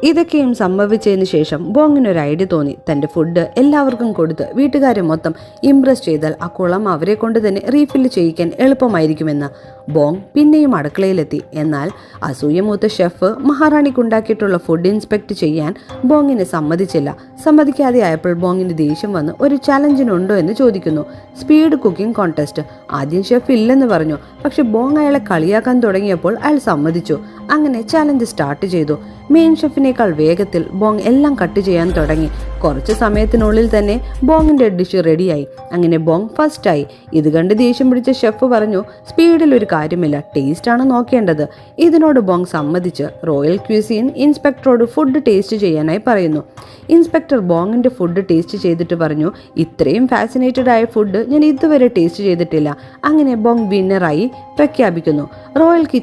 ഇതൊക്കെയും സംഭവിച്ചതിന് ശേഷം ബോങ്ങിനൊരു ഐഡിയ തോന്നി. തൻ്റെ ഫുഡ് എല്ലാവർക്കും കൊടുത്ത് വീട്ടുകാരെ മൊത്തം ഇംപ്രസ് ചെയ്താൽ ആ കുളം അവരെ കൊണ്ട് തന്നെ റീഫില്ല് ചെയ്യിക്കാൻ എളുപ്പമായിരിക്കുമെന്ന്. ബോങ് പിന്നെയും അടുക്കളയിലെത്തി. എന്നാൽ അസൂയമൂത്ത ഷെഫ് മഹാറാണിക്കുണ്ടാക്കിയിട്ടുള്ള ഫുഡ് ഇൻസ്പെക്ട് ചെയ്യാൻ ബോങ്ങിനെ സമ്മതിച്ചില്ല. സമ്മതിക്കാതെ ആയപ്പോൾ ബോങ്ങിന് ദേഷ്യം വന്ന് ഒരു ചലഞ്ചിനുണ്ടോ എന്ന് ചോദിക്കുന്നു. Speed cooking contest. ആദ്യം ഷെഫ് ഇല്ലെന്ന് പറഞ്ഞു. പക്ഷെ ബോങ് അയാളെ കളിയാക്കാൻ തുടങ്ങിയപ്പോൾ അയാൾ സമ്മതിച്ചു. അങ്ങനെ ചലഞ്ച് സ്റ്റാർട്ട് ചെയ്തു. മെയിൻ ഷെഫിനേക്കാൾ വേഗത്തിൽ ബോങ് എല്ലാം കട്ട് ചെയ്യാൻ തുടങ്ങി. കുറച്ച് സമയത്തിനുള്ളിൽ തന്നെ ബോങ്ങിന്റെ ഡിഷ് റെഡിയായി. അങ്ങനെ ബോങ് ഫസ്റ്റായി. ഇത് കണ്ട് ദേഷ്യം പിടിച്ച ഷെഫ് പറഞ്ഞു, സ്പീഡിൽ ഒരു കാര്യമില്ല, ടേസ്റ്റാണ് നോക്കേണ്ടത്. ഇതിനോട് ബോങ് സമ്മതിച്ച് റോയൽ ക്യൂസീൻ ഇൻസ്പെക്ടറോട് ഫുഡ് ടേസ്റ്റ് ചെയ്യാനായി പറയുന്നു. ഇൻസ്പെക്ടർ ബോങ്ങിന്റെ ഫുഡ് ടേസ്റ്റ് ചെയ്തിട്ട് പറഞ്ഞു, ഇത്രയും ഫാസിനേറ്റഡ് ആയ ഫുഡ് ഞാൻ ഇതുവരെ ടേസ്റ്റ് ചെയ്തിട്ടില്ല. അങ്ങനെ ബോങ് വിന്നറായി പ്രഖ്യാപിക്കുന്നു. Royal kitchen